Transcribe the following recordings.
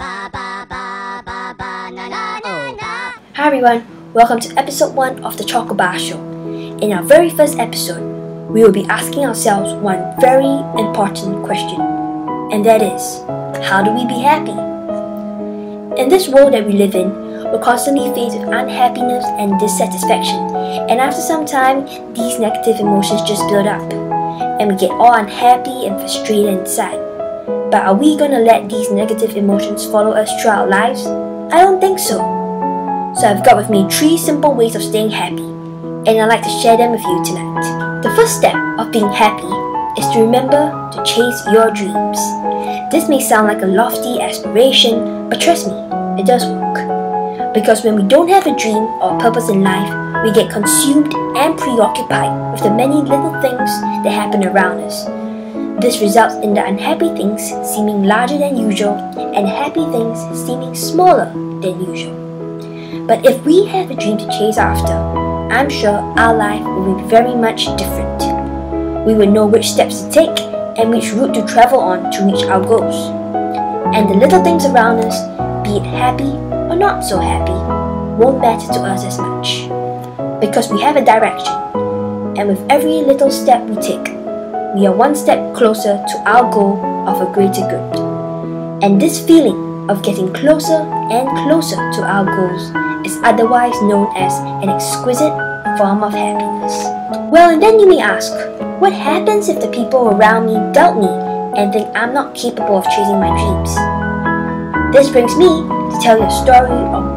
Hi everyone, welcome to episode 1 of the Choco Show. In our very first episode, we will be asking ourselves one very important question, and that is, how do we be happy? In this world that we live in, we're constantly faced with unhappiness and dissatisfaction, and after some time, these negative emotions just build up, and we get all unhappy and frustrated inside. But are we going to let these negative emotions follow us throughout our lives? I don't think so. So I've got with me 3 simple ways of staying happy, and I'd like to share them with you tonight. The first step of being happy is to remember to chase your dreams. This may sound like a lofty aspiration, but trust me, it does work. Because when we don't have a dream or purpose in life, we get consumed and preoccupied with the many little things that happen around us. This results in the unhappy things seeming larger than usual and happy things seeming smaller than usual. But if we have a dream to chase after, I'm sure our life will be very much different. We will know which steps to take and which route to travel on to reach our goals. And the little things around us, be it happy or not so happy, won't matter to us as much. Because we have a direction, and with every little step we take, we are one step closer to our goal of a greater good. And this feeling of getting closer and closer to our goals is otherwise known as an exquisite form of happiness. Well, and then you may ask, what happens if the people around me doubt me and think I'm not capable of chasing my dreams? This brings me to tell you a story of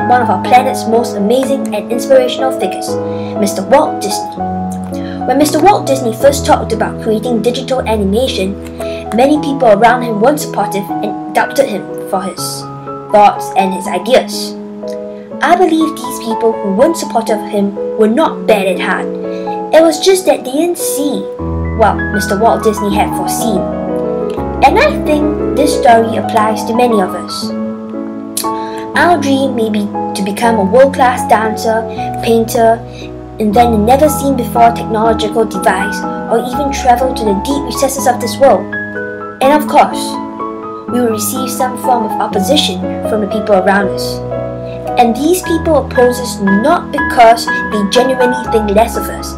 one of our planet's most amazing and inspirational figures, Mr. Walt Disney. When Mr. Walt Disney first talked about creating digital animation, many people around him weren't supportive and doubted him for his thoughts and his ideas. I believe these people who weren't supportive of him were not bad at heart. It was just that they didn't see what Mr. Walt Disney had foreseen. And I think this story applies to many of us. Our dream may be to become a world-class dancer, painter, invent a never-seen-before technological device, or even travel to the deep recesses of this world. And of course, we will receive some form of opposition from the people around us. And these people oppose us not because they genuinely think less of us.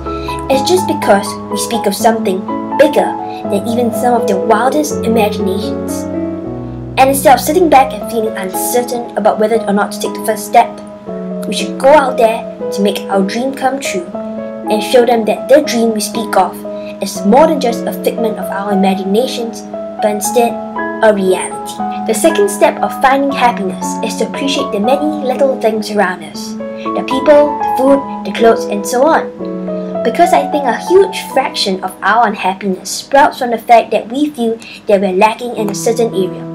It's just because we speak of something bigger than even some of their wildest imaginations. And instead of sitting back and feeling uncertain about whether or not to take the first step, we should go out there to make our dream come true and show them that the dream we speak of is more than just a figment of our imaginations, but instead a reality. The second step of finding happiness is to appreciate the many little things around us. The people, the food, the clothes, and so on. Because I think a huge fraction of our unhappiness sprouts from the fact that we feel that we're lacking in a certain area.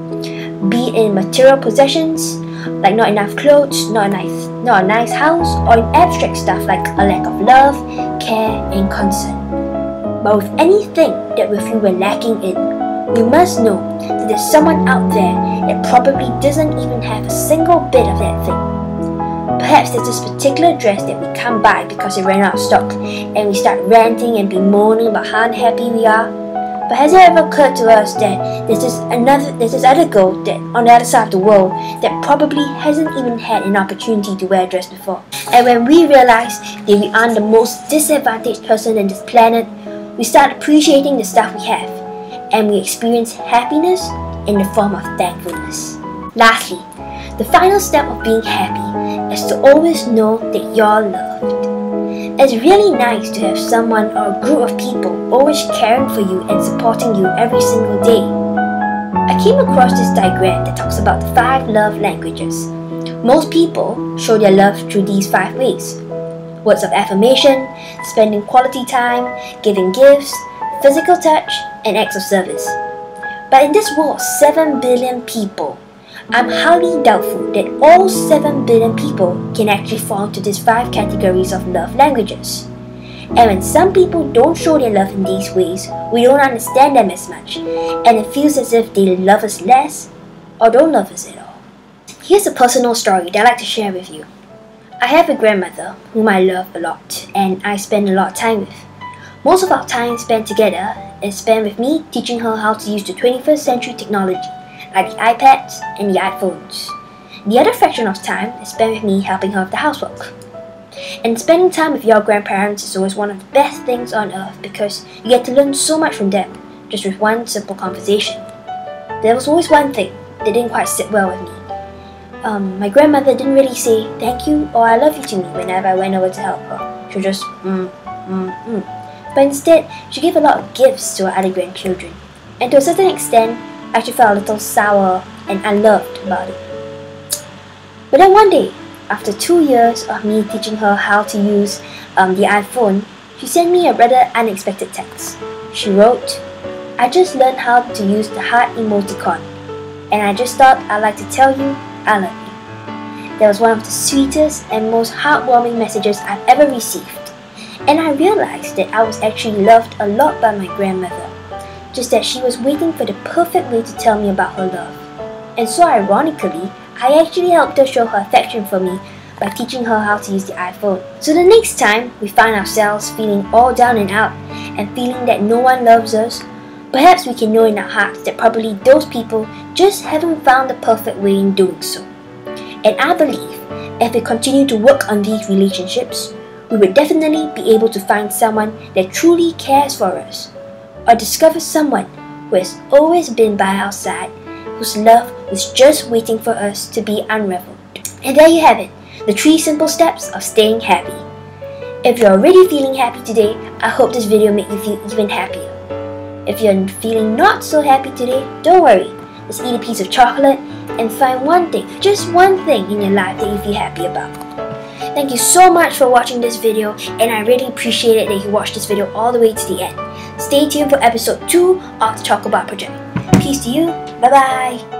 Be it in material possessions, like not enough clothes, not a nice house, or in abstract stuff like a lack of love, care, and concern. But with anything that we feel we're lacking in, we must know that there's someone out there that probably doesn't even have a single bit of that thing. Perhaps there's this particular dress that we can't buy because it ran out of stock, and we start ranting and bemoaning about how unhappy we are. But has it ever occurred to us that there's this other girl that on the other side of the world that probably hasn't even had an opportunity to wear a dress before? And when we realize that we aren't the most disadvantaged person on this planet, we start appreciating the stuff we have, and we experience happiness in the form of thankfulness. Lastly, the final step of being happy is to always know that you're loved. It's really nice to have someone or a group of people always caring for you and supporting you every single day. I came across this diagram that talks about the 5 love languages. Most people show their love through these 5 ways: words of affirmation, spending quality time, giving gifts, physical touch, and acts of service. But in this world of 7 billion people, I'm highly doubtful that all 7 billion people can actually fall into these 5 categories of love languages. And when some people don't show their love in these ways, we don't understand them as much, and it feels as if they love us less or don't love us at all. Here's a personal story that I'd like to share with you. I have a grandmother whom I love a lot, and I spend a lot of time with. Most of our time spent together is spent with me teaching her how to use the 21st century technology like the iPads and the iPhones. The other fraction of time is spent with me helping her with the housework. And spending time with your grandparents is always one of the best things on earth because you get to learn so much from them just with one simple conversation. There was always one thing that didn't quite sit well with me. My grandmother didn't really say thank you or I love you to me whenever I went over to help her. She would just But instead, she gave a lot of gifts to her other grandchildren. And to a certain extent, I actually felt a little sour and unloved about it. But then one day, after 2 years of me teaching her how to use the iPhone, she sent me a rather unexpected text. She wrote, "I just learned how to use the heart emoticon, and I just thought I'd like to tell you I love you." That was one of the sweetest and most heartwarming messages I've ever received. And I realized that I was actually loved a lot by my grandmother, just that she was waiting for the perfect way to tell me about her love. And so ironically, I actually helped her show her affection for me by teaching her how to use the iPhone. So the next time we find ourselves feeling all down and out and feeling that no one loves us, perhaps we can know in our hearts that probably those people just haven't found the perfect way in doing so. And I believe if we continue to work on these relationships, we would definitely be able to find someone that truly cares for us, or discover someone who has always been by our side, whose love was just waiting for us to be unraveled. And there you have it, the 3 simple steps of staying happy. If you're already feeling happy today, I hope this video made you feel even happier. If you're feeling not so happy today, don't worry. Just eat a piece of chocolate and find one thing, just one thing in your life that you feel happy about. Thank you so much for watching this video, and I really appreciate it that you watched this video all the way to the end. Stay tuned for episode 2 of the Choco Project. Peace to you. Bye bye.